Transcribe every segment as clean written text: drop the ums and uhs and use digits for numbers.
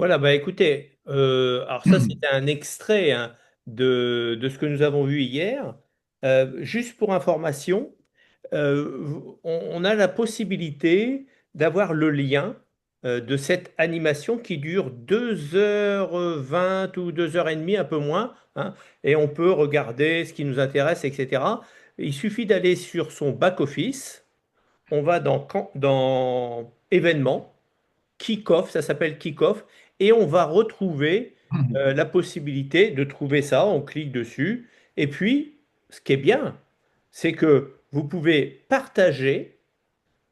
Voilà, bah écoutez, alors ça c'était un extrait hein, de ce que nous avons vu hier. Juste pour information, on a la possibilité d'avoir le lien de cette animation qui dure 2h20 ou 2h30, un peu moins, hein, et on peut regarder ce qui nous intéresse, etc. Il suffit d'aller sur son back-office, on va dans événements. Kick-off, ça s'appelle Kick-off, et on va retrouver la possibilité de trouver ça, on clique dessus, et puis ce qui est bien, c'est que vous pouvez partager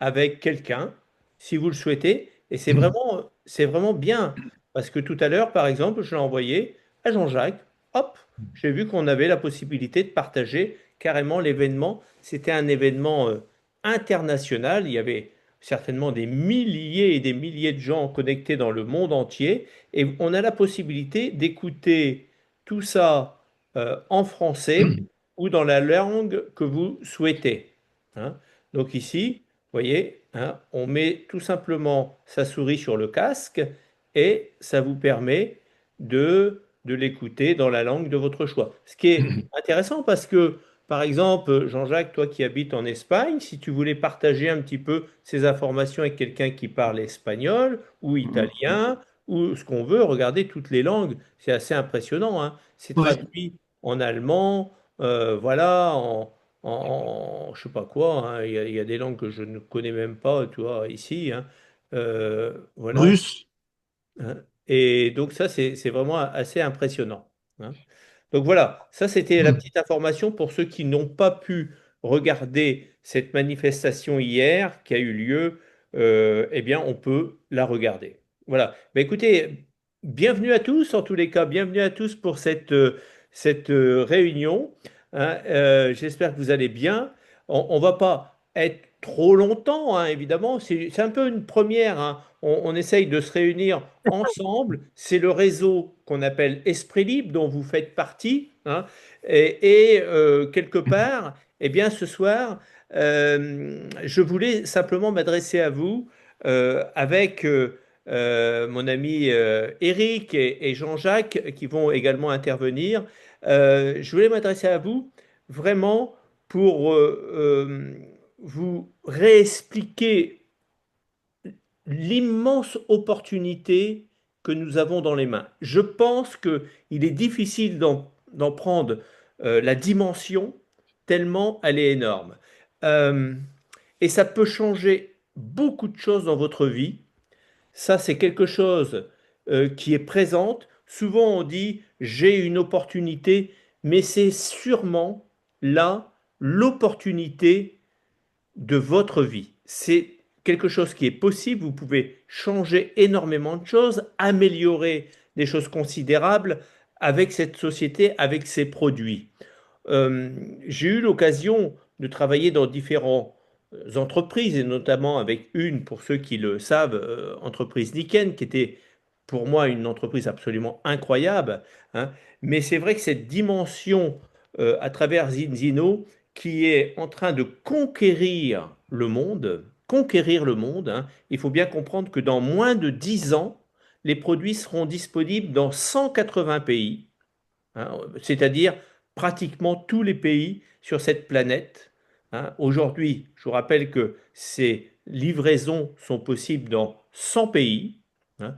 avec quelqu'un si vous le souhaitez, et c'est vraiment bien, parce que tout à l'heure, par exemple, je l'ai envoyé à Jean-Jacques, hop, j'ai vu qu'on avait la possibilité de partager carrément l'événement, c'était un événement international, il y avait certainement des milliers et des milliers de gens connectés dans le monde entier, et on a la possibilité d'écouter tout ça en français ou dans la langue que vous souhaitez, hein. Donc ici, vous voyez, hein, on met tout simplement sa souris sur le casque et ça vous permet de l'écouter dans la langue de votre choix. Ce qui est intéressant parce que, par exemple, Jean-Jacques, toi qui habites en Espagne, si tu voulais partager un petit peu ces informations avec quelqu'un qui parle espagnol ou italien ou ce qu'on veut, regardez toutes les langues, c'est assez impressionnant, hein. C'est Ouais. traduit en allemand, voilà, je sais pas quoi, hein, il y a des langues que je ne connais même pas, tu vois, ici, hein. Voilà. Russe. Hein. Et donc ça, c'est vraiment assez impressionnant, hein. Donc voilà, ça c'était la petite information pour ceux qui n'ont pas pu regarder cette manifestation hier qui a eu lieu, eh bien on peut la regarder. Voilà. Mais écoutez, bienvenue à tous en tous les cas, bienvenue à tous pour cette réunion, hein. J'espère que vous allez bien. On va pas être trop longtemps, hein, évidemment. C'est un peu une première, hein. On essaye de se réunir ensemble. C'est le réseau qu'on appelle Esprit Libre, dont vous faites partie, hein. Quelque part, eh bien, ce soir, je voulais simplement m'adresser à vous avec mon ami Eric et Jean-Jacques qui vont également intervenir. Je voulais m'adresser à vous vraiment pour vous réexpliquer l'immense opportunité que nous avons dans les mains. Je pense qu'il est difficile d'en prendre la dimension tellement elle est énorme. Euh, et ça peut changer beaucoup de choses dans votre vie. Ça, c'est quelque chose qui est présente. Souvent, on dit j'ai une opportunité, mais c'est sûrement là l'opportunité de votre vie. C'est quelque chose qui est possible. Vous pouvez changer énormément de choses, améliorer des choses considérables avec cette société, avec ces produits. Euh, j'ai eu l'occasion de travailler dans différentes entreprises, et notamment avec une, pour ceux qui le savent, entreprise Niken, qui était pour moi une entreprise absolument incroyable, hein. Mais c'est vrai que cette dimension à travers Zinzino, qui est en train de conquérir le monde, hein, il faut bien comprendre que dans moins de 10 ans, les produits seront disponibles dans 180 pays, hein, c'est-à-dire pratiquement tous les pays sur cette planète, hein. Aujourd'hui, je vous rappelle que ces livraisons sont possibles dans 100 pays, hein.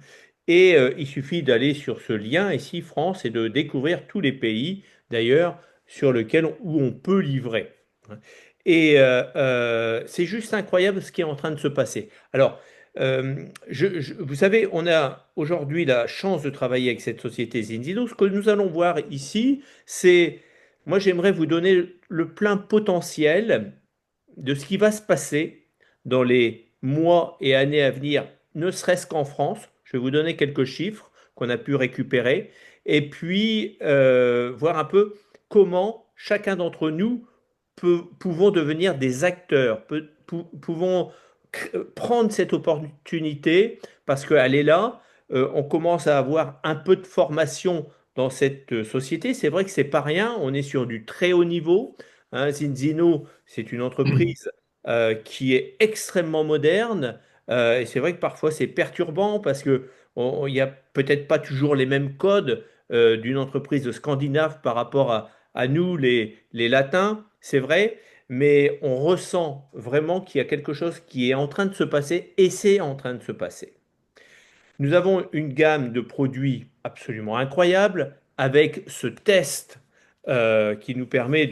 Il suffit d'aller sur ce lien ici, France, et de découvrir tous les pays, d'ailleurs, sur lesquels où on peut livrer, hein. C'est juste incroyable ce qui est en train de se passer. Alors, vous savez, on a aujourd'hui la chance de travailler avec cette société Zinzino. Ce que nous allons voir ici, c'est, moi j'aimerais vous donner le plein potentiel de ce qui va se passer dans les mois et années à venir, ne serait-ce qu'en France. Je vais vous donner quelques chiffres qu'on a pu récupérer et puis voir un peu comment chacun d'entre nous pouvons devenir des acteurs, pouvons prendre cette opportunité parce qu'elle est là. On commence à avoir un peu de formation dans cette société. C'est vrai que c'est pas rien. On est sur du très haut niveau, hein. Zinzino, c'est une entreprise qui est extrêmement moderne, Et c'est vrai que parfois c'est perturbant parce que il n'y a peut-être pas toujours les mêmes codes d'une entreprise scandinave par rapport à nous, les Latins, c'est vrai, mais on ressent vraiment qu'il y a quelque chose qui est en train de se passer et c'est en train de se passer. Nous avons une gamme de produits absolument incroyable avec ce test qui nous permet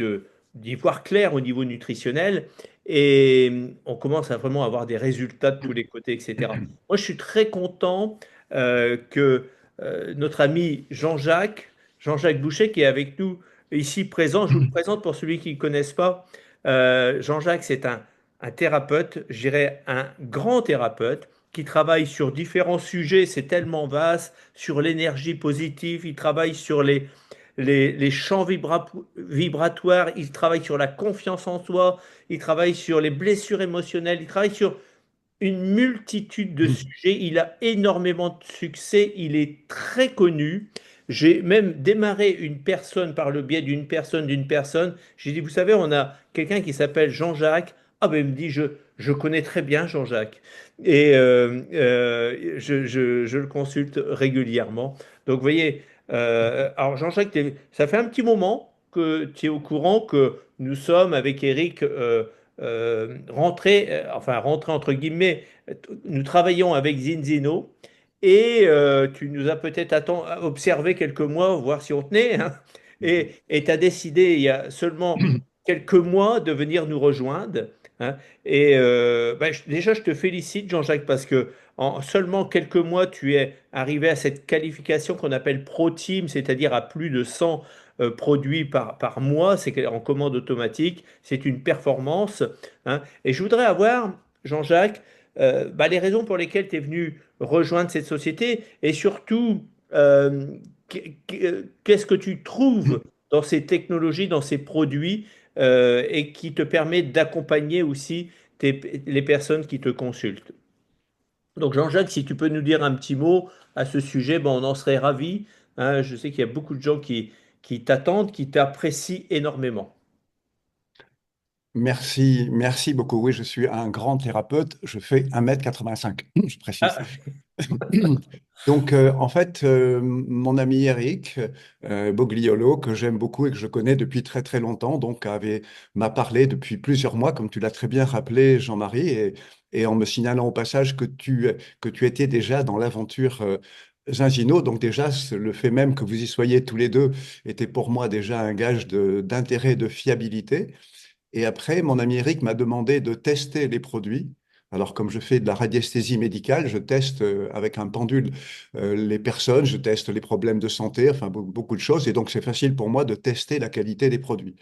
d'y voir clair au niveau nutritionnel et on commence à vraiment avoir des résultats de tous les côtés, etc. Moi, je suis très content que notre ami Jean-Jacques Boucher, qui est avec nous ici présent, je vous le présente pour celui qui ne connaisse pas. Jean-Jacques, c'est un thérapeute, je dirais un grand thérapeute qui travaille sur différents sujets, c'est tellement vaste, sur l'énergie positive, il travaille sur les champs vibratoires, il travaille sur la confiance en soi, il travaille sur les blessures émotionnelles, il travaille sur une multitude de sujets, il a énormément de succès, il est très connu. J'ai même démarré une personne par le biais d'une personne. J'ai dit, vous savez, on a quelqu'un qui s'appelle Jean-Jacques. Ah ben il me dit, je connais très bien Jean-Jacques. Et je le consulte régulièrement. Donc vous voyez, alors Jean-Jacques, ça fait un petit moment que tu es au courant que nous sommes avec Eric rentrés entre guillemets, nous travaillons avec Zinzino et tu nous as peut-être observé quelques mois, voir si on tenait, hein, et tu as décidé il y a seulement quelques mois de venir nous rejoindre. Hein, et déjà, je te félicite, Jean-Jacques, parce que en seulement quelques mois, tu es arrivé à cette qualification qu'on appelle Pro Team, c'est-à-dire à plus de 100 produits par mois, c'est en commande automatique, c'est une performance. Hein. Et je voudrais avoir, Jean-Jacques, les raisons pour lesquelles tu es venu rejoindre cette société et surtout, qu'est-ce que tu trouves dans ces technologies, dans ces produits et qui te permet d'accompagner aussi les personnes qui te consultent. Donc Jean-Jacques, si tu peux nous dire un petit mot à ce sujet, ben, on en serait ravis. Hein. Je sais qu'il y a beaucoup de gens qui t'attendent, qui t'apprécient énormément. Merci, merci beaucoup. Oui, je suis un grand thérapeute. Je fais 1,85 m, je précise. Ah, Donc, en fait, mon ami Eric Bogliolo, que j'aime beaucoup et que je connais depuis très très longtemps, m'a parlé depuis plusieurs mois, comme tu l'as très bien rappelé, Jean-Marie, et en me signalant au passage que tu étais déjà dans l'aventure Zinzino. Donc déjà, le fait même que vous y soyez tous les deux était pour moi déjà un gage d'intérêt, de fiabilité. Et après, mon ami Eric m'a demandé de tester les produits. Alors, comme je fais de la radiesthésie médicale, je teste avec un pendule les personnes, je teste les problèmes de santé, enfin beaucoup de choses. Et donc, c'est facile pour moi de tester la qualité des produits.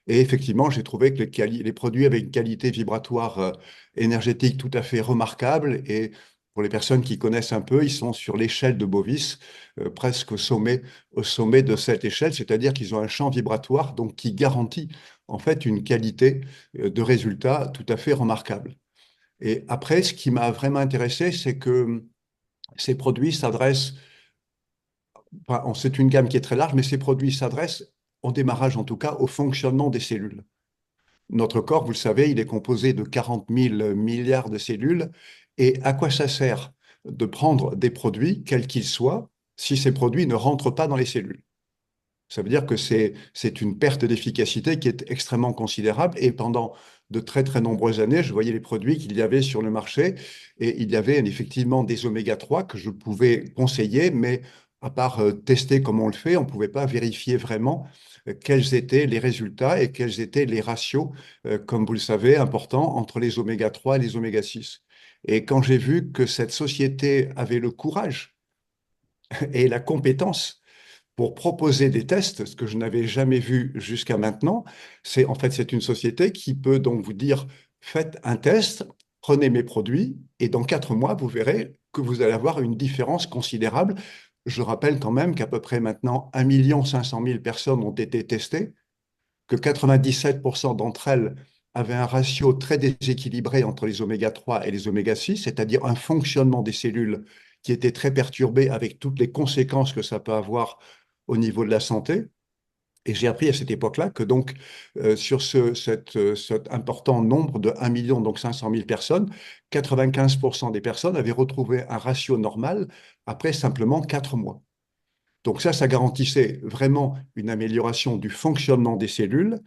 Et effectivement, j'ai trouvé que les produits avaient une qualité vibratoire énergétique tout à fait remarquable. Et pour les personnes qui connaissent un peu, ils sont sur l'échelle de Bovis, presque au sommet de cette échelle, c'est-à-dire qu'ils ont un champ vibratoire donc qui garantit en fait une qualité de résultat tout à fait remarquable. Et après, ce qui m'a vraiment intéressé, c'est que ces produits s'adressent, enfin, c'est une gamme qui est très large, mais ces produits s'adressent, au démarrage en tout cas, au fonctionnement des cellules. Notre corps, vous le savez, il est composé de 40 000 milliards de cellules. Et à quoi ça sert de prendre des produits, quels qu'ils soient, si ces produits ne rentrent pas dans les cellules? Ça veut dire que c'est une perte d'efficacité qui est extrêmement considérable. Et pendant de très, très nombreuses années, je voyais les produits qu'il y avait sur le marché et il y avait effectivement des oméga 3 que je pouvais conseiller, mais à part tester comme on le fait, on ne pouvait pas vérifier vraiment quels étaient les résultats et quels étaient les ratios, comme vous le savez, importants entre les oméga 3 et les oméga 6. Et quand j'ai vu que cette société avait le courage et la compétence pour proposer des tests, ce que je n'avais jamais vu jusqu'à maintenant. C'est une société qui peut donc vous dire, faites un test, prenez mes produits, et dans 4 mois, vous verrez que vous allez avoir une différence considérable. Je rappelle quand même qu'à peu près maintenant 1,5 million personnes ont été testées, que 97% d'entre elles avaient un ratio très déséquilibré entre les oméga 3 et les oméga 6, c'est-à-dire un fonctionnement des cellules qui était très perturbé avec toutes les conséquences que ça peut avoir au niveau de la santé. Et j'ai appris à cette époque-là que donc sur cet important nombre de 1 million, donc 500 000 personnes, 95% des personnes avaient retrouvé un ratio normal après simplement 4 mois. Donc ça garantissait vraiment une amélioration du fonctionnement des cellules.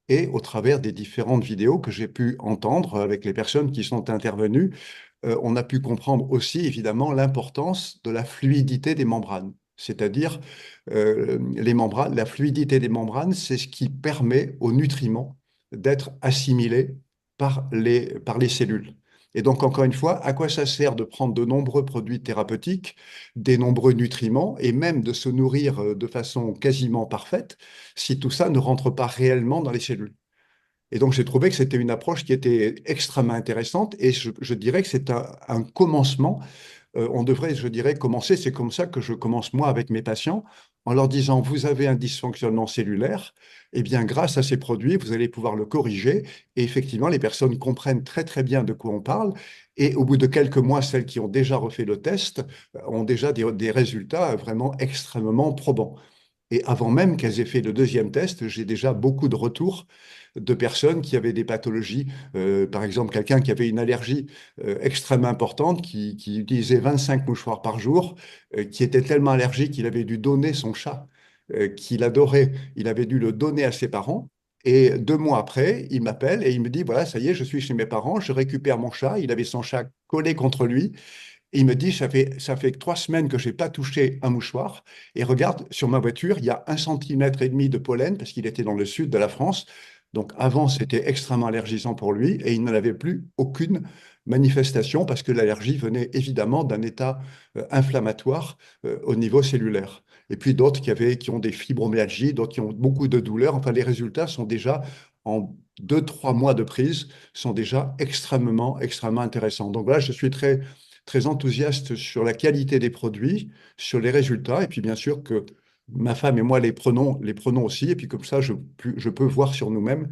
Et au travers des différentes vidéos que j'ai pu entendre avec les personnes qui sont intervenues, on a pu comprendre aussi évidemment l'importance de la fluidité des membranes. C'est-à-dire, les membranes, la fluidité des membranes, c'est ce qui permet aux nutriments d'être assimilés par les cellules. Et donc, encore une fois, à quoi ça sert de prendre de nombreux produits thérapeutiques, des nombreux nutriments, et même de se nourrir de façon quasiment parfaite, si tout ça ne rentre pas réellement dans les cellules? Et donc, j'ai trouvé que c'était une approche qui était extrêmement intéressante et je dirais que c'est un commencement. On devrait, je dirais, commencer. C'est comme ça que je commence moi avec mes patients en leur disant, vous avez un dysfonctionnement cellulaire, eh bien, grâce à ces produits, vous allez pouvoir le corriger. Et effectivement, les personnes comprennent très, très bien de quoi on parle. Et au bout de quelques mois, celles qui ont déjà refait le test ont déjà des résultats vraiment extrêmement probants. Et avant même qu'elles aient fait le deuxième test, j'ai déjà beaucoup de retours de personnes qui avaient des pathologies. Par exemple, quelqu'un qui avait une allergie extrêmement importante, qui utilisait 25 mouchoirs par jour, qui était tellement allergique qu'il avait dû donner son chat, qu'il adorait. Il avait dû le donner à ses parents. Et 2 mois après, il m'appelle et il me dit, voilà, ça y est, je suis chez mes parents, je récupère mon chat. Il avait son chat collé contre lui. Et il me dit, ça fait 3 semaines que je n'ai pas touché un mouchoir. Et regarde, sur ma voiture, il y a 1,5 cm de pollen parce qu'il était dans le sud de la France. Donc avant, c'était extrêmement allergisant pour lui et il n'en avait plus aucune manifestation parce que l'allergie venait évidemment d'un état inflammatoire au niveau cellulaire. Et puis d'autres qui ont des fibromyalgies, d'autres qui ont beaucoup de douleurs. Enfin, les résultats sont déjà en 2, 3 mois de prise sont déjà extrêmement, extrêmement intéressants. Donc voilà, je suis très, très enthousiaste sur la qualité des produits, sur les résultats, et puis bien sûr que ma femme et moi les prenons aussi, et puis comme ça, je peux voir sur nous-mêmes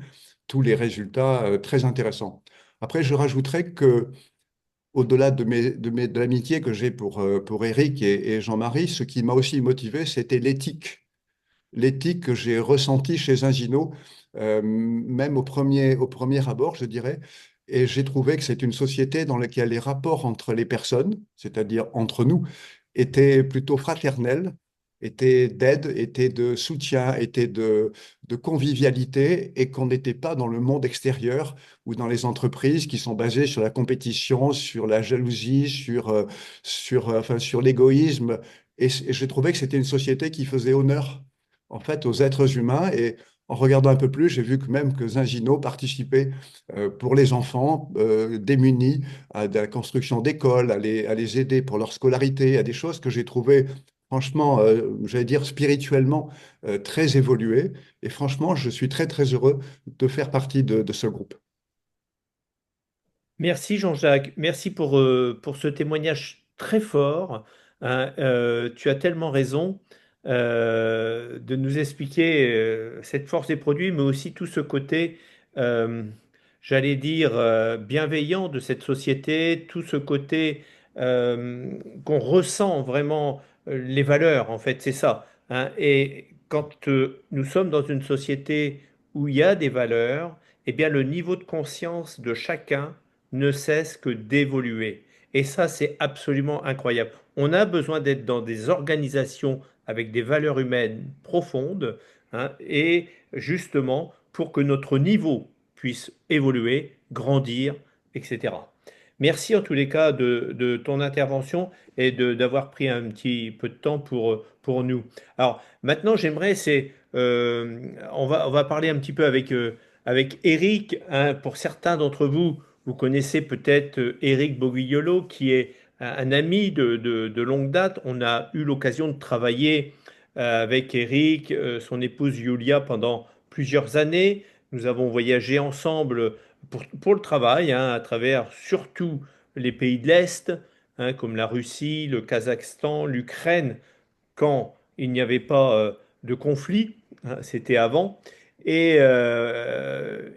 tous les résultats très intéressants. Après, je rajouterais que au-delà de l'amitié que j'ai pour Eric et Jean-Marie, ce qui m'a aussi motivé, c'était l'éthique que j'ai ressentie chez Ingino, même au premier abord, je dirais. Et j'ai trouvé que c'est une société dans laquelle les rapports entre les personnes, c'est-à-dire entre nous, étaient plutôt fraternels, étaient d'aide, étaient de soutien, étaient de convivialité, et qu'on n'était pas dans le monde extérieur ou dans les entreprises qui sont basées sur la compétition, sur la jalousie, enfin, sur l'égoïsme. Et j'ai trouvé que c'était une société qui faisait honneur en fait aux êtres humains. Et en regardant un peu plus, j'ai vu que même que Zingino participait pour les enfants démunis à de la construction d'écoles, à les aider pour leur scolarité, à des choses que j'ai trouvées franchement, j'allais dire spirituellement, très évoluées. Et franchement, je suis très très heureux de faire partie de ce groupe. Merci Jean-Jacques, merci pour ce témoignage très fort, hein. Tu as tellement raison de nous expliquer cette force des produits, mais aussi tout ce côté, euh, j'allais dire, bienveillant de cette société, tout ce côté qu'on ressent vraiment, les valeurs, en fait, c'est ça, hein. Et quand nous sommes dans une société où il y a des valeurs, eh bien, le niveau de conscience de chacun ne cesse que d'évoluer. Et ça, c'est absolument incroyable. On a besoin d'être dans des organisations avec des valeurs humaines profondes, hein, et justement pour que notre niveau puisse évoluer, grandir, etc. Merci en tous les cas de ton intervention et d'avoir pris un petit peu de temps pour nous. Alors maintenant, j'aimerais, on va parler un petit peu avec Eric, hein. Pour certains d'entre vous, vous connaissez peut-être Éric Boguignolo, qui est un ami de longue date. On a eu l'occasion de travailler avec Éric, son épouse Julia, pendant plusieurs années. Nous avons voyagé ensemble pour le travail, hein, à travers surtout les pays de l'Est, hein, comme la Russie, le Kazakhstan, l'Ukraine, quand il n'y avait pas de conflit, hein, c'était avant. Et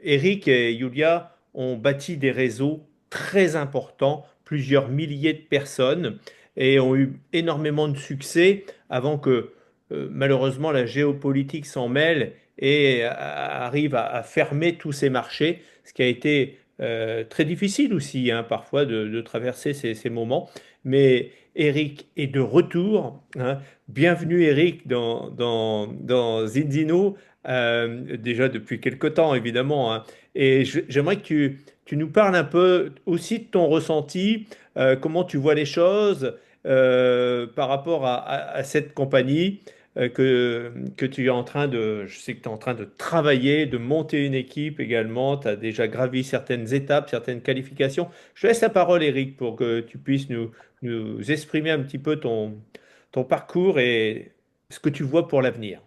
Eric et Yulia ont bâti des réseaux très importants, plusieurs milliers de personnes, et ont eu énormément de succès avant que malheureusement la géopolitique s'en mêle et arrive à fermer tous ces marchés, ce qui a été très difficile aussi, hein, parfois de traverser ces moments. Mais Eric est de retour, hein. Bienvenue Eric dans Zinzino, déjà depuis quelque temps évidemment, hein. Et j'aimerais que tu nous parles un peu aussi de ton ressenti, comment tu vois les choses par rapport à cette compagnie que tu es en train je sais que tu es en train de travailler, de monter une équipe également. Tu as déjà gravi certaines étapes, certaines qualifications. Je te laisse la parole, Eric, pour que tu puisses nous exprimer un petit peu ton parcours et ce que tu vois pour l'avenir.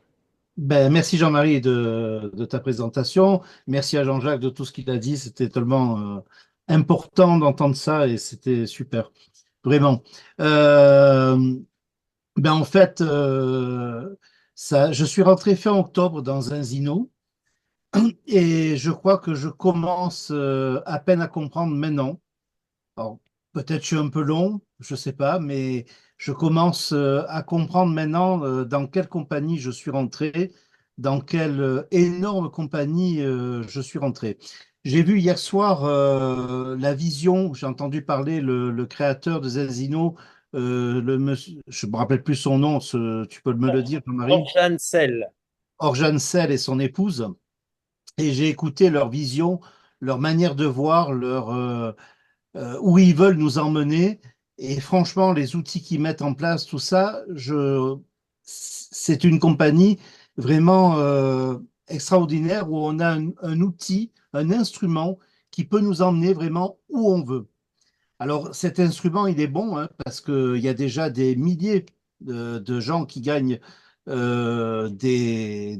Ben, merci Jean-Marie de ta présentation. Merci à Jean-Jacques de tout ce qu'il a dit. C'était tellement important d'entendre ça et c'était super. Vraiment. Euh, ben, en fait, je suis rentré fin octobre dans un Zino et je crois que je commence à peine à comprendre maintenant. Alors, peut-être je suis un peu long, je sais pas, mais je commence à comprendre maintenant dans quelle compagnie je suis rentré, dans quelle énorme compagnie je suis rentré. J'ai vu hier soir la vision, j'ai entendu parler le créateur de Zelzino, je me rappelle plus son nom, tu peux me le dire, Jean-Marie, Orjan Sel. Orjan Sel et son épouse, et j'ai écouté leur vision, leur manière de voir, où ils veulent nous emmener. Et franchement, les outils qu'ils mettent en place, tout ça, c'est une compagnie vraiment extraordinaire où on a un outil, un instrument qui peut nous emmener vraiment où on veut. Alors, cet instrument, il est bon hein, parce qu'il y a déjà des milliers de gens qui gagnent des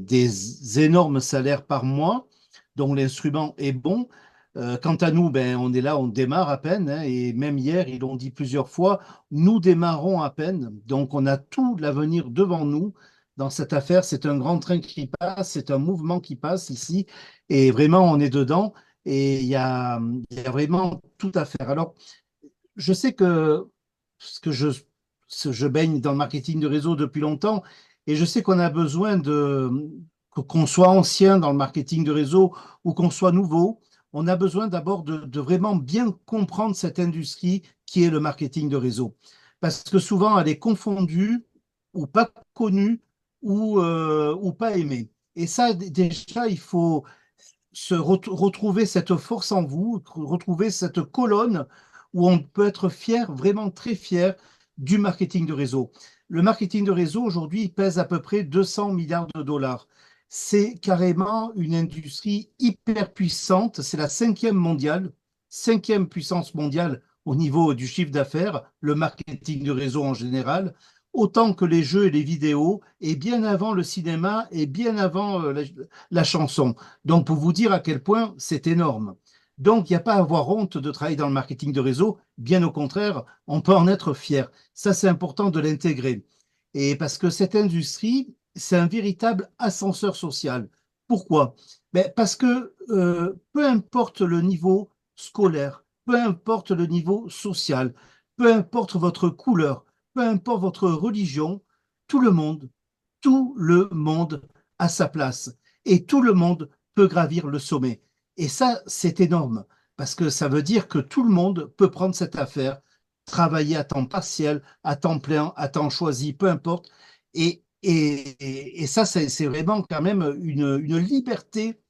énormes salaires par mois. Donc, l'instrument est bon. Quant à nous, ben, on est là, on démarre à peine. Hein, et même hier, ils l'ont dit plusieurs fois, nous démarrons à peine. Donc, on a tout l'avenir devant nous dans cette affaire. C'est un grand train qui passe, c'est un mouvement qui passe ici. Et vraiment, on est dedans. Et il y a vraiment tout à faire. Alors, je sais que, parce que je baigne dans le marketing de réseau depuis longtemps et je sais qu'on a besoin qu'on soit ancien dans le marketing de réseau ou qu'on soit nouveau, on a besoin d'abord de vraiment bien comprendre cette industrie qui est le marketing de réseau. Parce que souvent, elle est confondue ou pas connue ou pas aimée. Et ça, déjà, il faut retrouver cette force en vous, retrouver cette colonne où on peut être fier, vraiment très fier du marketing de réseau. Le marketing de réseau, aujourd'hui, il pèse à peu près 200 milliards de dollars. C'est carrément une industrie hyper puissante. C'est la cinquième puissance mondiale au niveau du chiffre d'affaires, le marketing de réseau en général, autant que les jeux et les vidéos, et bien avant le cinéma et bien avant la chanson. Donc, pour vous dire à quel point c'est énorme. Donc, il n'y a pas à avoir honte de travailler dans le marketing de réseau. Bien au contraire, on peut en être fier. Ça, c'est important de l'intégrer. Et parce que cette industrie, c'est un véritable ascenseur social. Pourquoi? Ben, parce que peu importe le niveau scolaire, peu importe le niveau social, peu importe votre couleur, peu importe votre religion, tout le monde, tout le monde a sa place et tout le monde peut gravir le sommet. Et ça, c'est énorme parce que ça veut dire que tout le monde peut prendre cette affaire, travailler à temps partiel, à temps plein, à temps choisi, peu importe. Et ça, c'est vraiment quand même une liberté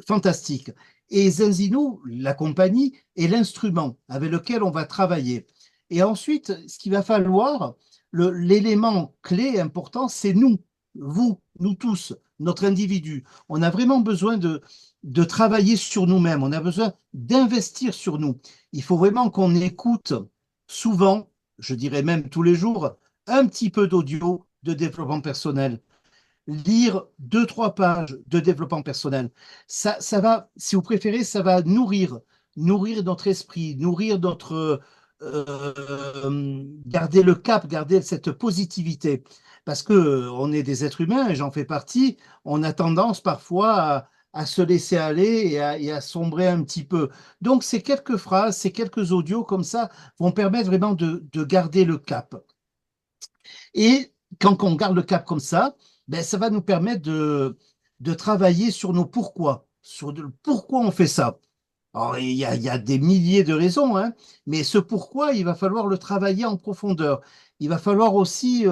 fantastique. Et Zenzino, la compagnie, est l'instrument avec lequel on va travailler. Et ensuite, ce qu'il va falloir, l'élément clé important, c'est nous, vous, nous tous, notre individu. On a vraiment besoin de travailler sur nous-mêmes, on a besoin d'investir sur nous. Il faut vraiment qu'on écoute souvent, je dirais même tous les jours, un petit peu d'audio de développement personnel, lire deux, trois pages de développement personnel. Ça va, si vous préférez, ça va nourrir notre esprit, nourrir notre... garder le cap, garder cette positivité. Parce que on est des êtres humains, et j'en fais partie, on a tendance parfois à se laisser aller et à sombrer un petit peu. Donc, ces quelques phrases, ces quelques audios comme ça vont permettre vraiment de garder le cap. Et quand on garde le cap comme ça, ben, ça va nous permettre de travailler sur nos pourquoi, pourquoi on fait ça. Alors, il y a des milliers de raisons, hein, mais ce pourquoi, il va falloir le travailler en profondeur. Il va falloir aussi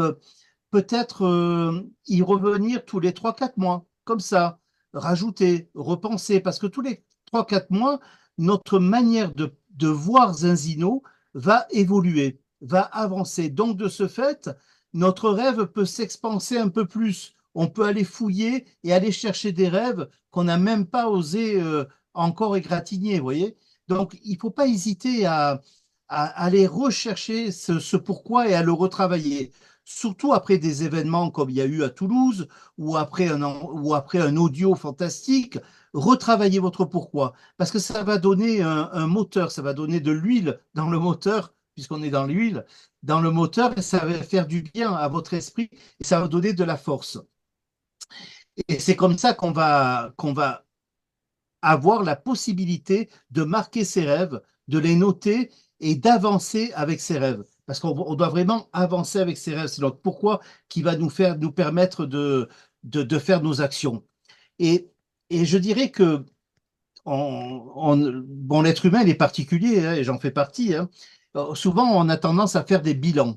peut-être y revenir tous les 3 4 mois, comme ça, rajouter, repenser, parce que tous les 3 4 mois, notre manière de voir Zinzino va évoluer, va avancer. Donc, de ce fait, notre rêve peut s'expanser un peu plus. On peut aller fouiller et aller chercher des rêves qu'on n'a même pas osé encore égratigner, vous voyez. Donc, il ne faut pas hésiter à aller rechercher ce pourquoi et à le retravailler surtout après des événements comme il y a eu à Toulouse ou après un audio fantastique, retravaillez votre pourquoi. Parce que ça va donner un moteur, ça va donner de l'huile dans le moteur, puisqu'on est dans l'huile, dans le moteur, et ça va faire du bien à votre esprit et ça va donner de la force. Et c'est comme ça qu'on va avoir la possibilité de marquer ses rêves, de les noter et d'avancer avec ses rêves. Parce qu'on doit vraiment avancer avec ses rêves. C'est notre pourquoi qui va nous permettre de faire nos actions. Et, et je dirais que bon, l'être humain, il est particulier, hein, et j'en fais partie. Hein. Souvent, on a tendance à faire des bilans.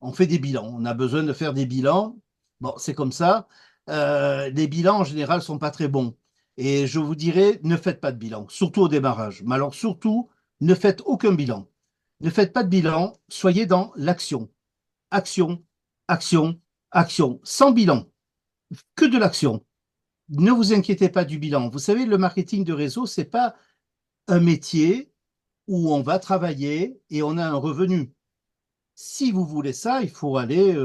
On fait des bilans. On a besoin de faire des bilans. Bon, c'est comme ça. Les bilans, en général, ne sont pas très bons. Et je vous dirais, ne faites pas de bilan, surtout au démarrage. Mais alors, surtout, ne faites aucun bilan. Ne faites pas de bilan, soyez dans l'action. Action, action, action, sans bilan, que de l'action. Ne vous inquiétez pas du bilan. Vous savez, le marketing de réseau, ce n'est pas un métier où on va travailler et on a un revenu. Si vous voulez ça, il faut aller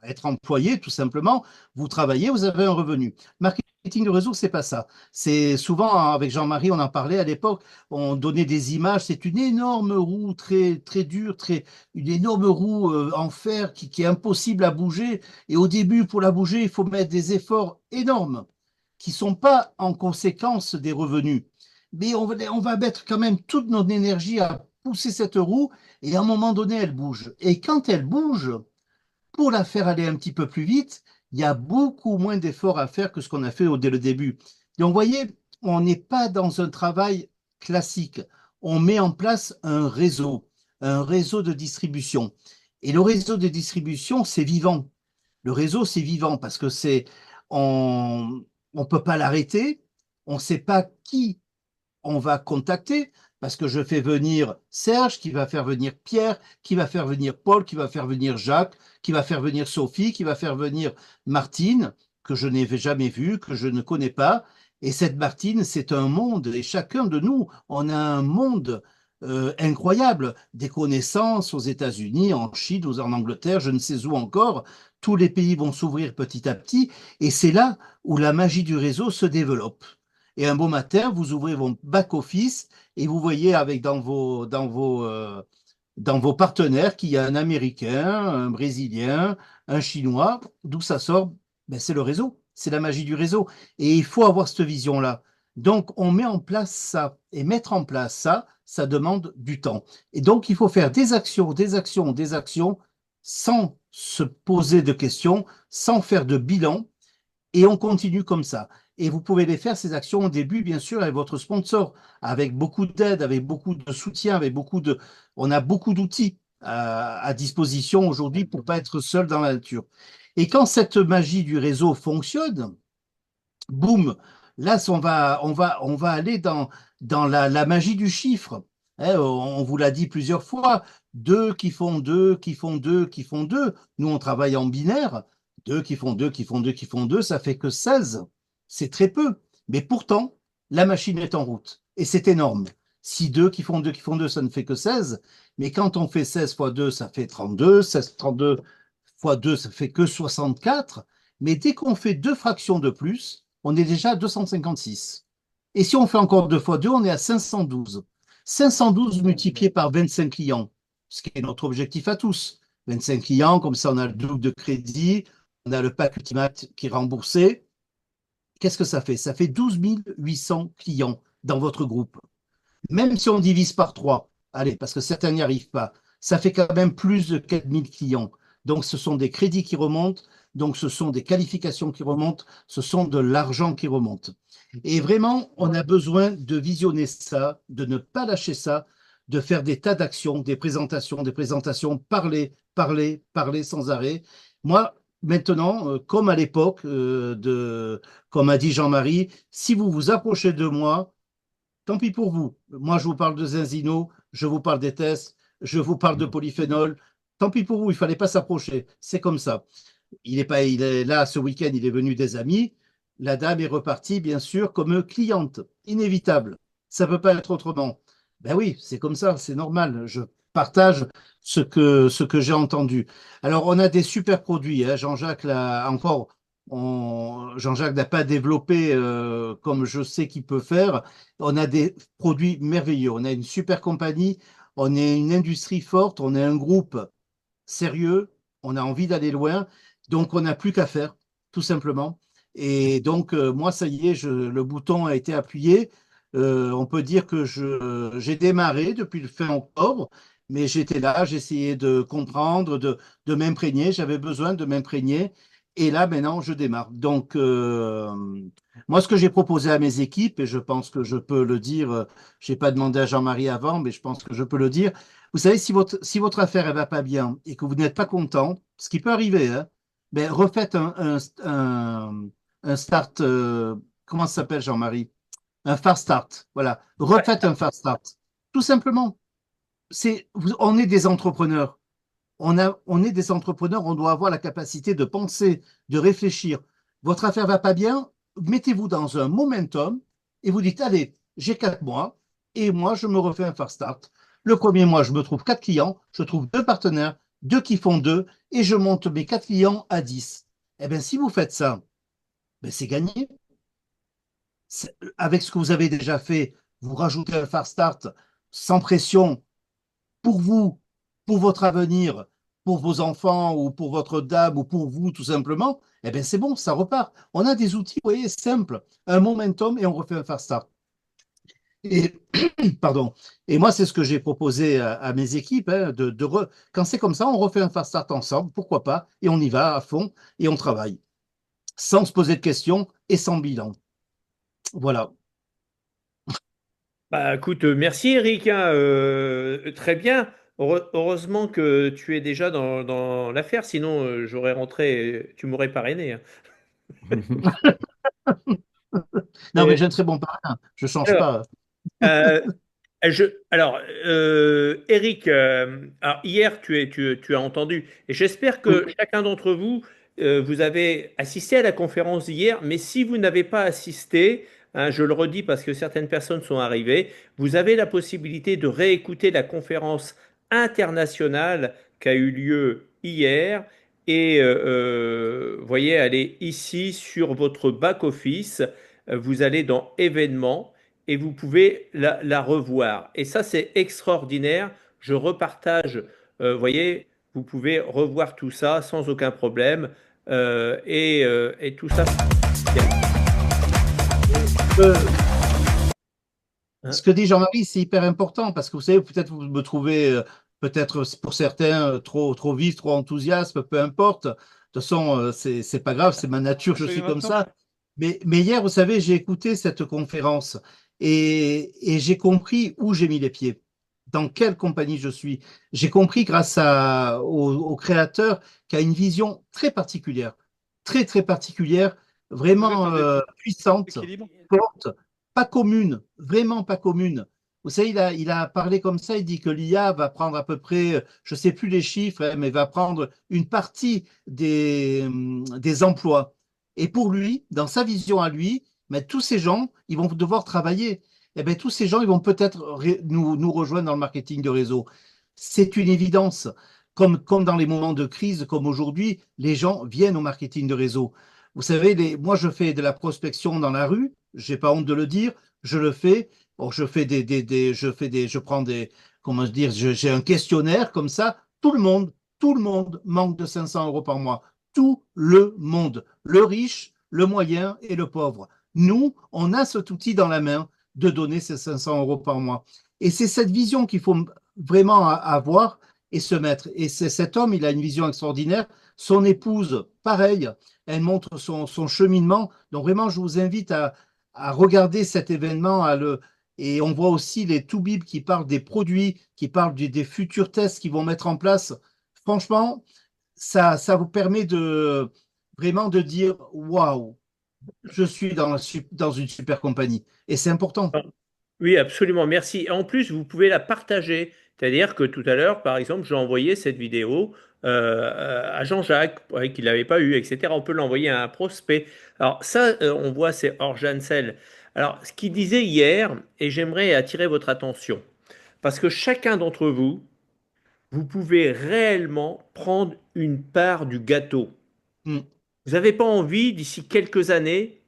être employé, tout simplement. Vous travaillez, vous avez un revenu. Marketing de réseau, c'est pas ça. C'est souvent, avec Jean-Marie, on en parlait à l'époque, on donnait des images. C'est une énorme roue très, très dure, une énorme roue en fer qui est impossible à bouger. Et au début, pour la bouger, il faut mettre des efforts énormes qui ne sont pas en conséquence des revenus. Mais on va mettre quand même toute notre énergie à pousser cette roue et à un moment donné, elle bouge. Et quand elle bouge, pour la faire aller un petit peu plus vite, il y a beaucoup moins d'efforts à faire que ce qu'on a fait dès le début. Donc, vous voyez, on n'est pas dans un travail classique. On met en place un réseau de distribution. Et le réseau de distribution, c'est vivant. Le réseau, c'est vivant parce que on ne peut pas l'arrêter. On ne sait pas qui on va contacter parce que je fais venir Serge, qui va faire venir Pierre, qui va faire venir Paul, qui va faire venir Jacques, qui va faire venir Sophie, qui va faire venir Martine, que je n'ai jamais vue, que je ne connais pas. Et cette Martine, c'est un monde, et chacun de nous, on a un monde incroyable, des connaissances aux États-Unis, en Chine, en Angleterre, je ne sais où encore. Tous les pays vont s'ouvrir petit à petit, et c'est là où la magie du réseau se développe. Et un beau matin, vous ouvrez vos back-office et vous voyez dans vos partenaires qu'il y a un Américain, un Brésilien, un Chinois. D'où ça sort? Ben, c'est le réseau, c'est la magie du réseau. Et il faut avoir cette vision-là. Donc, on met en place ça. Et mettre en place ça, ça demande du temps. Et donc, il faut faire des actions, des actions, des actions sans se poser de questions, sans faire de bilan et on continue comme ça. Et vous pouvez les faire, ces actions, au début, bien sûr, avec votre sponsor, avec beaucoup d'aide, avec beaucoup de soutien, on a beaucoup d'outils à disposition aujourd'hui pour ne pas être seul dans la nature. Et quand cette magie du réseau fonctionne, boum, là, on va aller dans la magie du chiffre. Hein, on vous l'a dit plusieurs fois, deux qui font deux, qui font deux, qui font deux. Nous, on travaille en binaire. Deux qui font deux, qui font deux, qui font deux, ça fait que 16. C'est très peu. Mais pourtant, la machine est en route. Et c'est énorme. Si deux qui font deux, ça ne fait que 16. Mais quand on fait 16 fois 2, ça fait 32. 16, 32 fois 2, ça fait que 64. Mais dès qu'on fait deux fractions de plus, on est déjà à 256. Et si on fait encore 2 fois 2, on est à 512. 512 multiplié par 25 clients, ce qui est notre objectif à tous. 25 clients, comme ça on a le double de crédit, on a le pack Ultimate qui est remboursé. Qu'est-ce que ça fait? Ça fait 12 800 clients dans votre groupe. Même si on divise par 3, allez, parce que certains n'y arrivent pas, ça fait quand même plus de 4 000 clients. Donc ce sont des crédits qui remontent, Donc, ce sont des qualifications qui remontent, ce sont de l'argent qui remonte. Et vraiment, on a besoin de visionner ça, de ne pas lâcher ça, de faire des tas d'actions, des présentations, parler, parler, parler sans arrêt. Moi, maintenant, comme à l'époque, comme a dit Jean-Marie, si vous vous approchez de moi, tant pis pour vous. Moi, je vous parle de Zinzino, je vous parle des tests, je vous parle de polyphénol. Tant pis pour vous, il ne fallait pas s'approcher. C'est comme ça. Il est là ce week-end, il est venu des amis. La dame est repartie, bien sûr, comme cliente, inévitable. Ça ne peut pas être autrement. Ben oui, c'est comme ça, c'est normal. Je partage ce que j'ai entendu. Alors, on a des super produits, hein. Jean-Jacques, là, encore, Jean-Jacques n'a pas développé comme je sais qu'il peut faire. On a des produits merveilleux. On a une super compagnie, on est une industrie forte, on est un groupe sérieux, on a envie d'aller loin, donc on n'a plus qu'à faire, tout simplement. Et donc, moi, ça y est, le bouton a été appuyé. On peut dire que j'ai démarré depuis le fin octobre, mais j'étais là, j'essayais de comprendre, de m'imprégner, j'avais besoin de m'imprégner. Et là, maintenant, je démarre. Donc, moi, ce que j'ai proposé à mes équipes, et je pense que je peux le dire, je n'ai pas demandé à Jean-Marie avant, mais je pense que je peux le dire, vous savez, si votre affaire ne va pas bien et que vous n'êtes pas content, ce qui peut arriver, hein, ben refaites un start, comment ça s'appelle, Jean-Marie? Un fast start. Voilà. Refaites un fast start. Tout simplement. On est des entrepreneurs. On est des entrepreneurs, on doit avoir la capacité de penser, de réfléchir. Votre affaire va pas bien, mettez-vous dans un momentum et vous dites, allez, j'ai 4 mois et moi, je me refais un fast start. Le premier mois, je me trouve 4 clients, je trouve 2 partenaires, 2 qui font 2 et je monte mes 4 clients à 10. Eh bien, si vous faites ça, ben, c'est gagné. Avec ce que vous avez déjà fait, vous rajoutez un fast start sans pression pour vous, pour votre avenir, pour vos enfants ou pour votre dame ou pour vous tout simplement, eh bien c'est bon, ça repart. On a des outils, vous voyez, simples, un momentum et on refait un fast start. Et, pardon. Et moi, c'est ce que j'ai proposé à mes équipes, hein, quand c'est comme ça, on refait un fast start ensemble, pourquoi pas, et on y va à fond et on travaille, sans se poser de questions et sans bilan. Voilà. Bah, écoute, merci Eric, hein, très bien. Heureusement que tu es déjà dans l'affaire, sinon j'aurais rentré, tu m'aurais parrainé, hein. Non, mais j'ai un très bon parrain, je ne change Alors, pas. euh, alors, Eric, alors hier, tu as entendu, et j'espère Oui. que chacun d'entre vous, vous avez assisté à la conférence d'hier, mais si vous n'avez pas assisté, hein, je le redis parce que certaines personnes sont arrivées, vous avez la possibilité de réécouter la conférence internationale qui a eu lieu hier, et voyez, elle est ici sur votre back-office. Vous allez dans événements et vous pouvez la revoir. Et ça, c'est extraordinaire. Je repartage, voyez, vous pouvez revoir tout ça sans aucun problème. Et tout ça, Euh, Ce hein. que dit Jean-Marie, c'est hyper important parce que vous savez, peut-être vous me trouvez, peut-être pour certains, trop vif, trop enthousiaste, peu importe. De toute façon, c'est pas grave, c'est ma nature, je suis comme ça. Mais hier, vous savez, j'ai écouté cette conférence et j'ai compris où j'ai mis les pieds, dans quelle compagnie je suis. J'ai compris grâce au créateur qui a une vision très particulière, très particulière, vraiment puissante, forte, pas commune, vraiment pas commune. Vous savez, il a parlé comme ça, il dit que l'IA va prendre à peu près, je ne sais plus les chiffres, hein, mais va prendre une partie des emplois. Et pour lui, dans sa vision à lui, mais tous ces gens, ils vont devoir travailler. Et bien, tous ces gens, ils vont peut-être nous rejoindre dans le marketing de réseau. C'est une évidence. Comme dans les moments de crise, comme aujourd'hui, les gens viennent au marketing de réseau. Vous savez, moi, je fais de la prospection dans la rue, j'ai pas honte de le dire, je le fais. Bon, je prends comment dire, j'ai un questionnaire comme ça. Tout le monde manque de 500 euros par mois. Tout le monde, le riche, le moyen et le pauvre. Nous, on a cet outil dans la main de donner ces 500 euros par mois. Et c'est cette vision qu'il faut vraiment avoir. et se mettre. Et c'est cet homme, il a une vision extraordinaire. Son épouse, pareil, elle montre son cheminement. Donc vraiment, je vous invite à regarder cet événement, et on voit aussi les Toubib qui parlent des produits, qui parlent des futurs tests qu'ils vont mettre en place. Franchement, ça vous permet de vraiment de dire waouh, je suis dans une super compagnie. Et c'est important. Oui, absolument, merci. Et en plus, vous pouvez la partager. C'est-à-dire que tout à l'heure, par exemple, j'ai envoyé cette vidéo à Jean-Jacques, ouais, qu'il n'avait pas eu, etc. On peut l'envoyer à un prospect. Alors ça, on voit, c'est Orjan Sel. Alors, ce qu'il disait hier, et j'aimerais attirer votre attention, parce que chacun d'entre vous, vous pouvez réellement prendre une part du gâteau. Mm. Vous n'avez pas envie, d'ici quelques années,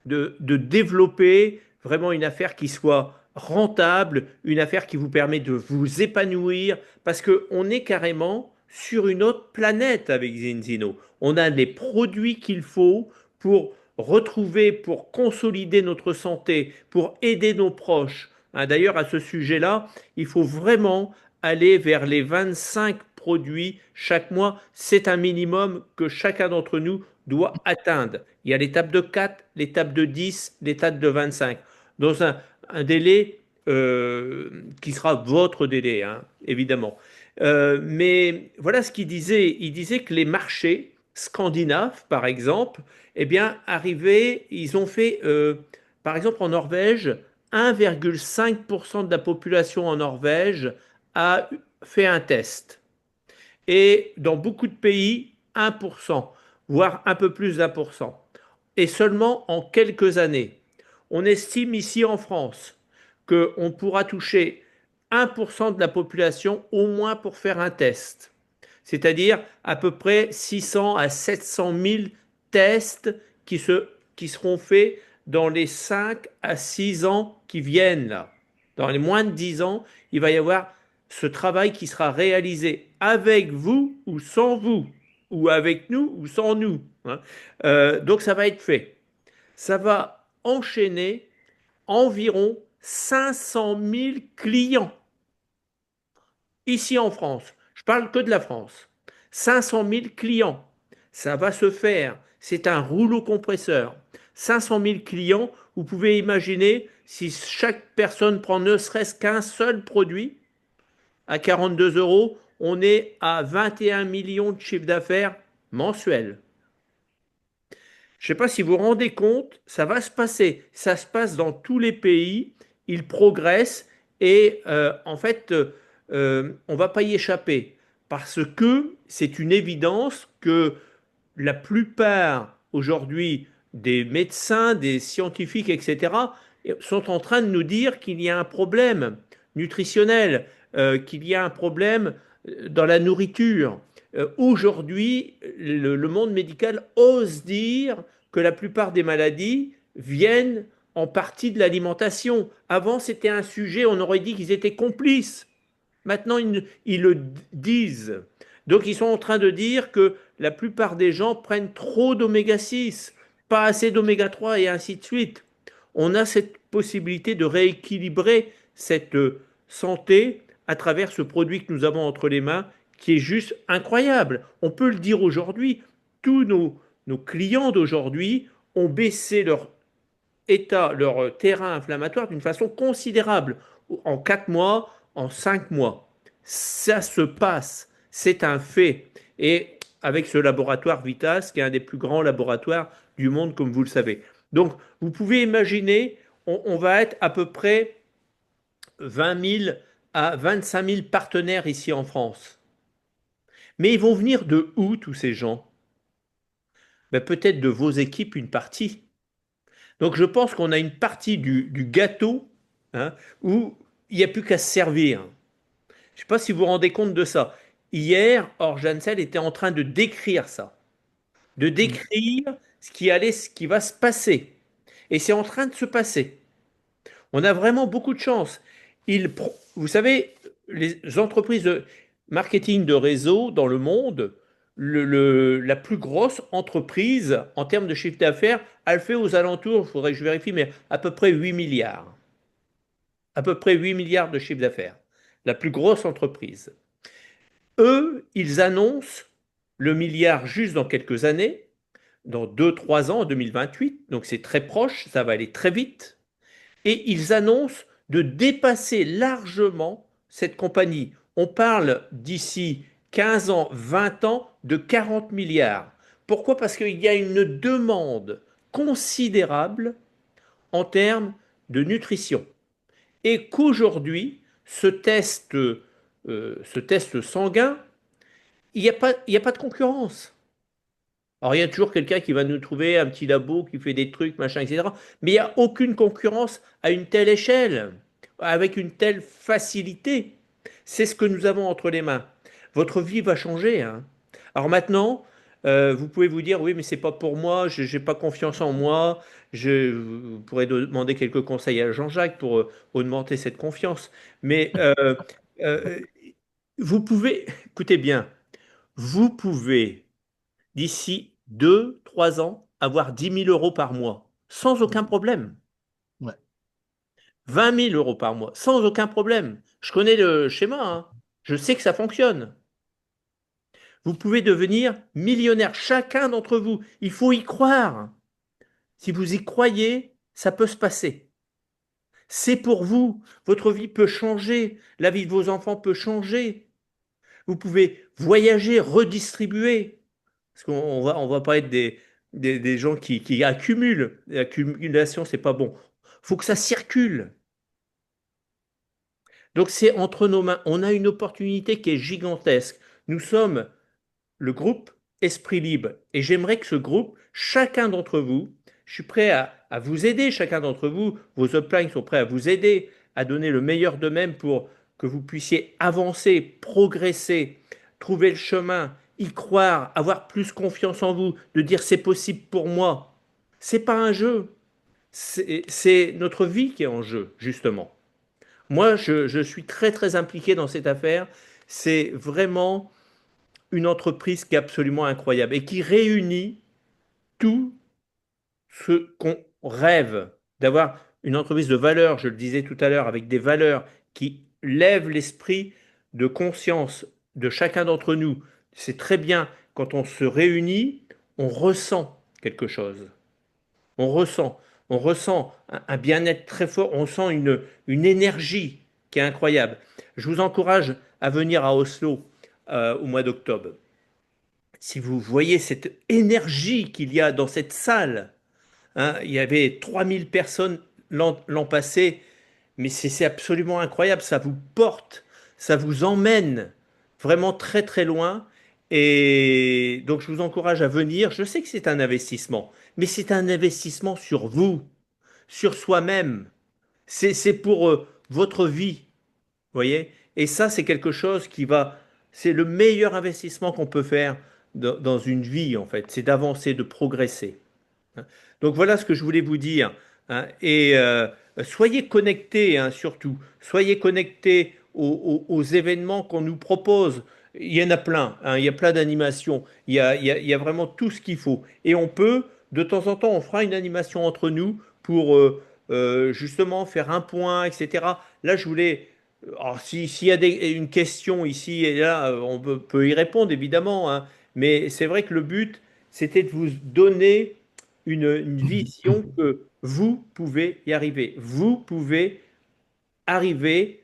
de développer vraiment une affaire qui soit rentable, une affaire qui vous permet de vous épanouir, parce qu'on est carrément sur une autre planète avec Zinzino. On a les produits qu'il faut pour retrouver, pour consolider notre santé, pour aider nos proches. Hein, d'ailleurs, à ce sujet-là, il faut vraiment aller vers les 25 produits chaque mois. C'est un minimum que chacun d'entre nous doit atteindre. Il y a l'étape de 4, l'étape de 10, l'étape de 25. Dans un délai qui sera votre délai, hein, évidemment. Mais voilà ce qu'il disait. Il disait que les marchés scandinaves, par exemple, eh bien, arrivaient, ils ont fait, par exemple, en Norvège, 1,5% de la population en Norvège a fait un test. Et dans beaucoup de pays, 1%, voire un peu plus d'1%. Et seulement en quelques années. On estime ici en France qu'on pourra toucher 1% de la population au moins pour faire un test. C'est-à-dire à peu près 600 à 700 000 tests qui seront faits dans les 5 à 6 ans qui viennent là. Dans les moins de 10 ans, il va y avoir ce travail qui sera réalisé avec vous ou sans vous, ou avec nous ou sans nous. Hein. Donc ça va être fait. Ça va enchaîner environ 500 000 clients ici en France. Je parle que de la France. 500 000 clients. Ça va se faire. C'est un rouleau compresseur. 500 000 clients, vous pouvez imaginer si chaque personne prend ne serait-ce qu'un seul produit, à 42 euros, on est à 21 millions de chiffre d'affaires mensuel. Je ne sais pas si vous vous rendez compte, ça va se passer. Ça se passe dans tous les pays, ils progressent et en fait, on ne va pas y échapper parce que c'est une évidence que la plupart aujourd'hui des médecins, des scientifiques, etc., sont en train de nous dire qu'il y a un problème nutritionnel, qu'il y a un problème dans la nourriture. Aujourd'hui, le monde médical ose dire que la plupart des maladies viennent en partie de l'alimentation. Avant, c'était un sujet, on aurait dit qu'ils étaient complices. Maintenant, ils le disent. Donc, ils sont en train de dire que la plupart des gens prennent trop d'oméga 6, pas assez d'oméga 3 et ainsi de suite. On a cette possibilité de rééquilibrer cette santé à travers ce produit que nous avons entre les mains qui est juste incroyable. On peut le dire aujourd'hui, tous nos clients d'aujourd'hui ont baissé leur état, leur terrain inflammatoire d'une façon considérable en 4 mois, en 5 mois. Ça se passe, c'est un fait. Et avec ce laboratoire Vitas, qui est un des plus grands laboratoires du monde, comme vous le savez. Donc, vous pouvez imaginer, on va être à peu près 20 000 à 25 000 partenaires ici en France. Mais ils vont venir de où tous ces gens? Ben, peut-être de vos équipes, une partie. Donc je pense qu'on a une partie du gâteau, hein, où il n'y a plus qu'à se servir. Je ne sais pas si vous vous rendez compte de ça. Hier, Orjansel était en train de décrire ça, de Mm. décrire ce qui va se passer. Et c'est en train de se passer. On a vraiment beaucoup de chance. Vous savez, les entreprises de marketing de réseau dans le monde, la plus grosse entreprise en termes de chiffre d'affaires, elle fait aux alentours, il faudrait que je vérifie, mais à peu près 8 milliards. À peu près 8 milliards de chiffre d'affaires. La plus grosse entreprise. Eux, ils annoncent le milliard juste dans quelques années, dans 2, 3 ans, en 2028, donc c'est très proche, ça va aller très vite, et ils annoncent de dépasser largement cette compagnie. On parle d'ici 15 ans, 20 ans de 40 milliards. Pourquoi? Parce qu'il y a une demande considérable en termes de nutrition. Et qu'aujourd'hui, ce test sanguin, il y a pas de concurrence. Alors, il y a toujours quelqu'un qui va nous trouver un petit labo qui fait des trucs, machin, etc. Mais il n'y a aucune concurrence à une telle échelle, avec une telle facilité. C'est ce que nous avons entre les mains. Votre vie va changer, hein. Alors maintenant, vous pouvez vous dire, oui, mais c'est pas pour moi, je n'ai pas confiance en moi. Vous pourrez demander quelques conseils à Jean-Jacques pour augmenter cette confiance. Mais euh, vous pouvez, écoutez bien, vous pouvez d'ici 2, 3 ans, avoir 10 000 € par mois, sans aucun problème. Ouais. 20 000 € par mois, sans aucun problème. Je connais le schéma, hein. Je sais que ça fonctionne. Vous pouvez devenir millionnaire, chacun d'entre vous. Il faut y croire. Si vous y croyez, ça peut se passer. C'est pour vous. Votre vie peut changer. La vie de vos enfants peut changer. Vous pouvez voyager, redistribuer. Parce on va pas être des gens qui accumulent. L'accumulation, c'est pas bon. Il faut que ça circule. Donc c'est entre nos mains. On a une opportunité qui est gigantesque. Nous sommes le groupe Esprit Libre. Et j'aimerais que ce groupe, chacun d'entre vous, je suis prêt à vous aider, chacun d'entre vous, vos uplines sont prêts à vous aider, à donner le meilleur d'eux-mêmes pour que vous puissiez avancer, progresser, trouver le chemin, y croire, avoir plus confiance en vous, de dire c'est possible pour moi. C'est pas un jeu, c'est notre vie qui est en jeu, justement. Moi, je suis très très impliqué dans cette affaire. C'est vraiment une entreprise qui est absolument incroyable et qui réunit tout ce qu'on rêve d'avoir une entreprise de valeur, je le disais tout à l'heure, avec des valeurs qui lèvent l'esprit de conscience de chacun d'entre nous. C'est très bien quand on se réunit, on ressent quelque chose. On ressent, on ressent un bien-être très fort, on sent une énergie qui est incroyable. Je vous encourage à venir à Oslo au mois d'octobre. Si vous voyez cette énergie qu'il y a dans cette salle, hein, il y avait 3000 personnes l'an passé, mais c'est absolument incroyable, ça vous porte, ça vous emmène vraiment très très loin. Et donc je vous encourage à venir. Je sais que c'est un investissement, mais c'est un investissement sur vous, sur soi-même. C'est pour votre vie, vous voyez? Et ça, c'est quelque chose c'est le meilleur investissement qu'on peut faire dans une vie, en fait. C'est d'avancer, de progresser, hein. Donc voilà ce que je voulais vous dire, hein. Et soyez connectés, hein, surtout. Soyez connectés aux événements qu'on nous propose. Il y en a plein, hein, il y a plein d'animations. Il y a vraiment tout ce qu'il faut. Et on peut, de temps en temps, on fera une animation entre nous pour justement faire un point, etc. Là, je voulais. Alors, s'il y a une question ici et là, on peut y répondre, évidemment, hein. Mais c'est vrai que le but, c'était de vous donner une vision que vous pouvez y arriver. Vous pouvez arriver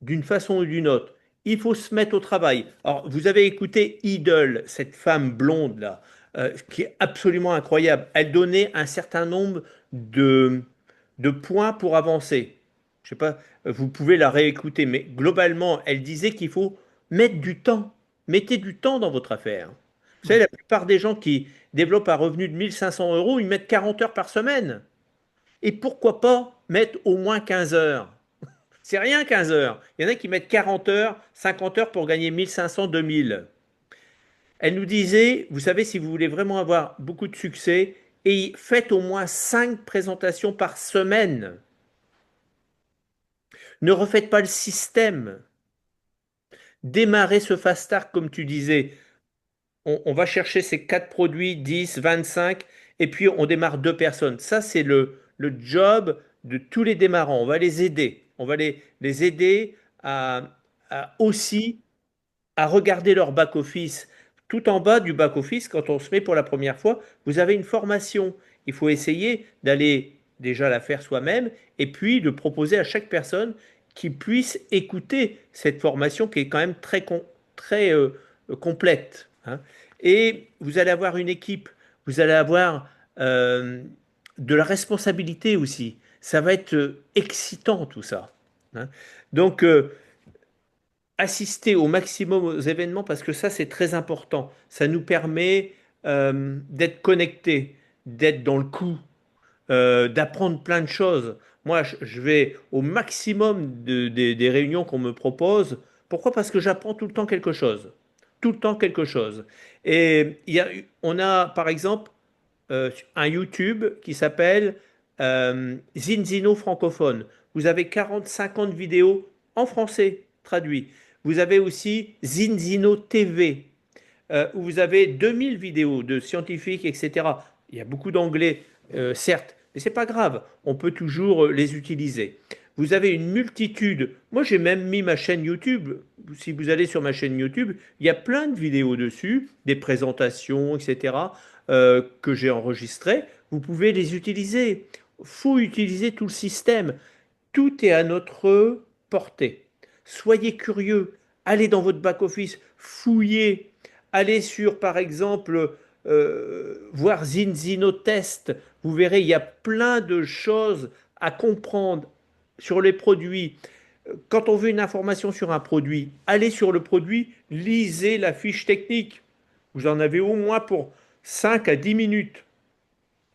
d'une façon ou d'une autre. Il faut se mettre au travail. Alors, vous avez écouté Idol, cette femme blonde là, qui est absolument incroyable. Elle donnait un certain nombre de points pour avancer. Je sais pas, vous pouvez la réécouter, mais globalement, elle disait qu'il faut mettre du temps. Mettez du temps dans votre affaire. Vous savez, Ouais. la plupart des gens qui développent un revenu de 1 500 €, ils mettent 40 heures par semaine. Et pourquoi pas mettre au moins 15 heures? C'est rien 15 heures. Il y en a qui mettent 40 heures, 50 heures pour gagner 1 500, 2 000. Elle nous disait, vous savez, si vous voulez vraiment avoir beaucoup de succès, et faites au moins 5 présentations par semaine. Ne refaites pas le système. Démarrez ce fast start comme tu disais. On va chercher ces 4 produits, 10, 25, et puis on démarre 2 personnes. Ça, c'est le job de tous les démarrants. On va les aider. On va les aider à aussi. à regarder leur back-office. Tout en bas du back-office, quand on se met pour la première fois, vous avez une formation. Il faut essayer d'aller déjà la faire soi-même et puis de proposer à chaque personne qui puisse écouter cette formation qui est quand même très complète, hein. Et vous allez avoir une équipe, vous allez avoir euh, de la responsabilité aussi. Ça va être excitant tout ça, hein. Donc, assister au maximum aux événements parce que ça, c'est très important. Ça nous permet d'être connectés, d'être dans le coup, d'apprendre plein de choses. Moi, je vais au maximum des réunions qu'on me propose. Pourquoi? Parce que j'apprends tout le temps quelque chose. Tout le temps quelque chose. Et on a, par exemple, un YouTube qui s'appelle Zinzino francophone. Vous avez 40-50 vidéos en français traduites. Vous avez aussi Zinzino TV, où vous avez 2000 vidéos de scientifiques, etc. Il y a beaucoup d'anglais, certes, mais c'est pas grave, on peut toujours les utiliser. Vous avez une multitude. Moi, j'ai même mis ma chaîne YouTube. Si vous allez sur ma chaîne YouTube, il y a plein de vidéos dessus, des présentations, etc., que j'ai enregistrées. Vous pouvez les utiliser. Il faut utiliser tout le système. Tout est à notre portée. Soyez curieux, allez dans votre back-office, fouillez, allez sur, par exemple, voir Zinzino Test. Vous verrez, il y a plein de choses à comprendre sur les produits. Quand on veut une information sur un produit, allez sur le produit, lisez la fiche technique. Vous en avez au moins pour 5 à 10 minutes.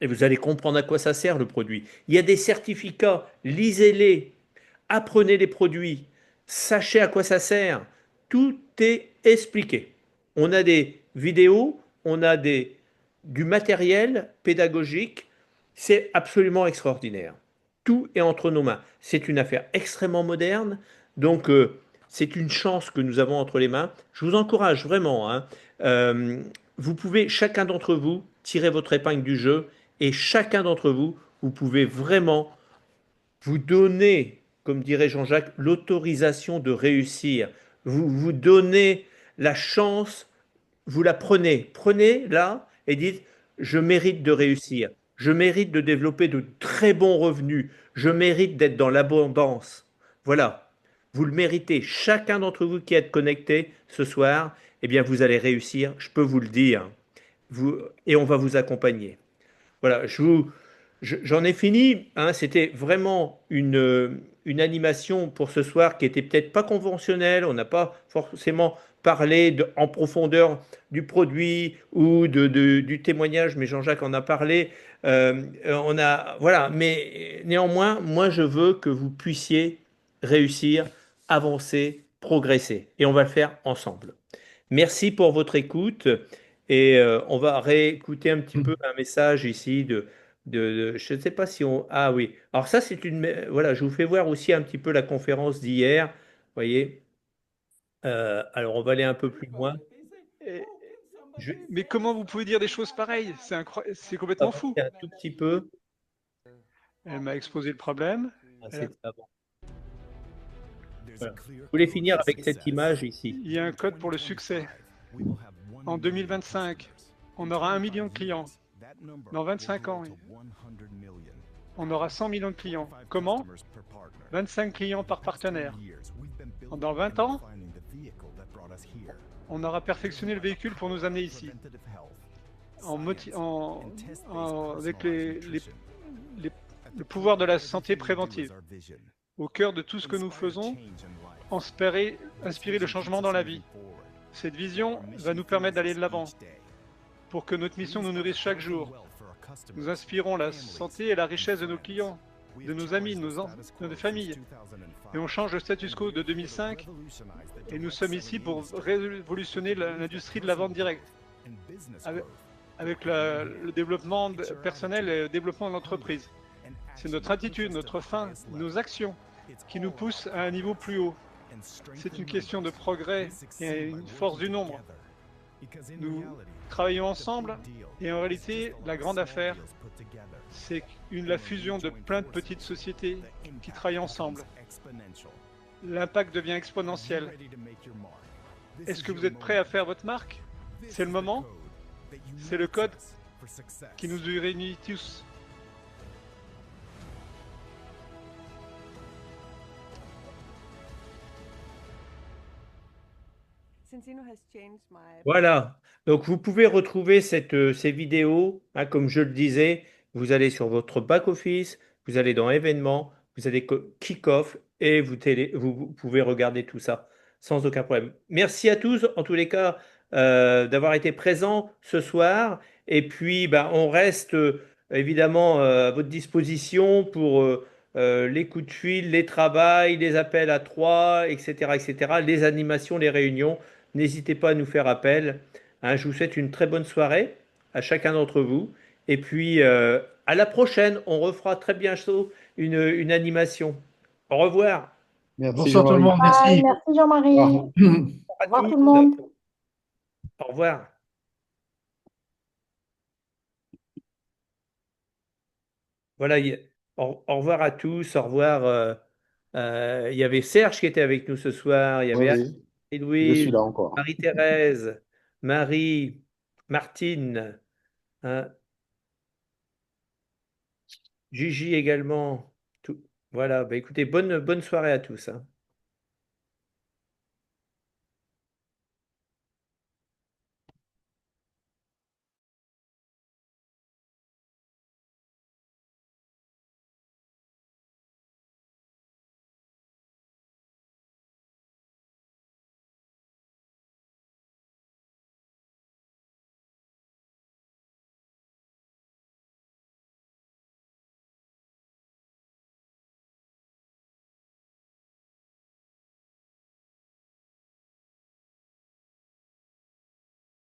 Et vous allez comprendre à quoi ça sert le produit. Il y a des certificats, lisez-les, apprenez les produits, sachez à quoi ça sert. Tout est expliqué. On a des vidéos, on a du matériel pédagogique. C'est absolument extraordinaire. Tout est entre nos mains. C'est une affaire extrêmement moderne. Donc, c'est une chance que nous avons entre les mains. Je vous encourage vraiment, hein. Euh, vous pouvez, chacun d'entre vous, tirer votre épingle du jeu et chacun d'entre vous, vous pouvez vraiment vous donner, comme dirait Jean-Jacques, l'autorisation de réussir. Vous vous donnez la chance, vous la prenez. Prenez là et dites, je mérite de réussir. Je mérite de développer de très bons revenus. Je mérite d'être dans l'abondance. Voilà. Vous le méritez. Chacun d'entre vous qui êtes connecté ce soir, eh bien, vous allez réussir. Je peux vous le dire. Et on va vous accompagner. Voilà, j'en ai fini, hein. C'était vraiment une animation pour ce soir qui était peut-être pas conventionnelle. On n'a pas forcément parlé en profondeur du produit ou du témoignage, mais Jean-Jacques en a parlé. Voilà, mais néanmoins, moi, je veux que vous puissiez réussir, avancer, progresser, et on va le faire ensemble. Merci pour votre écoute. Et on va réécouter un petit peu un message ici je ne sais pas si on... Ah oui. Alors ça, c'est une... Voilà, je vous fais voir aussi un petit peu la conférence d'hier. Vous voyez. Alors, on va aller un peu plus loin. Et- Je Mais comment vous pouvez dire des choses pareilles? C'est vais complètement fou. avancer un tout petit peu. Elle m'a exposé le problème. Ah, c'est avant. Voilà. Je voulais finir avec cette image ici. Il y a un code pour le succès. En 2025, on aura 1 million de clients. Dans 25 ans, on aura 100 millions de clients. Comment? 25 clients par partenaire. Dans 20 ans, on aura perfectionné le véhicule pour nous amener ici. Avec le pouvoir de la santé préventive. Au cœur de tout ce que nous faisons, inspirer le changement dans la vie. Cette vision va nous permettre d'aller de l'avant pour que notre mission nous nourrisse chaque jour. Nous inspirons la santé et la richesse de nos clients, de nos amis, de nos familles. Et on change le status quo de 2005 et nous sommes ici pour révolutionner l'industrie de la vente directe avec le développement personnel et le développement de l'entreprise. C'est notre attitude, notre faim, nos actions qui nous poussent à un niveau plus haut. C'est une question de progrès et une force du nombre. Nous travaillons ensemble et en réalité, la grande affaire, c'est la fusion de plein de petites sociétés qui travaillent ensemble. L'impact devient exponentiel. Est-ce que vous êtes prêts à faire votre marque? C'est le moment. C'est le code qui nous réunit tous. Voilà. Donc, vous pouvez retrouver ces vidéos, hein, comme je le disais. Vous allez sur votre back-office, vous allez dans événements, vous allez kick-off et vous pouvez regarder tout ça sans aucun problème. Merci à tous, en tous les cas, d'avoir été présents ce soir. Et puis, ben, on reste évidemment à votre disposition pour les coups de fil, les travails, les appels à trois, etc., etc., les animations, les réunions. N'hésitez pas à nous faire appel. Hein, je vous souhaite une très bonne soirée à chacun d'entre vous. Et puis, à la prochaine, on refera très bientôt une animation. Au revoir. Merci Bonsoir tout le Jean-Marie. monde, Bye, merci. merci Jean-Marie. Au Au revoir. À revoir tous. tout le monde. Au revoir. Voilà. Au revoir à tous. Au revoir. Il y avait Serge qui était avec nous ce soir. Il y Oui, avait oui, je Louise, suis là encore. Marie-Thérèse, Marie, Martine, hein, Gigi également. Tout. Voilà. Bah, écoutez, bonne soirée à tous, hein.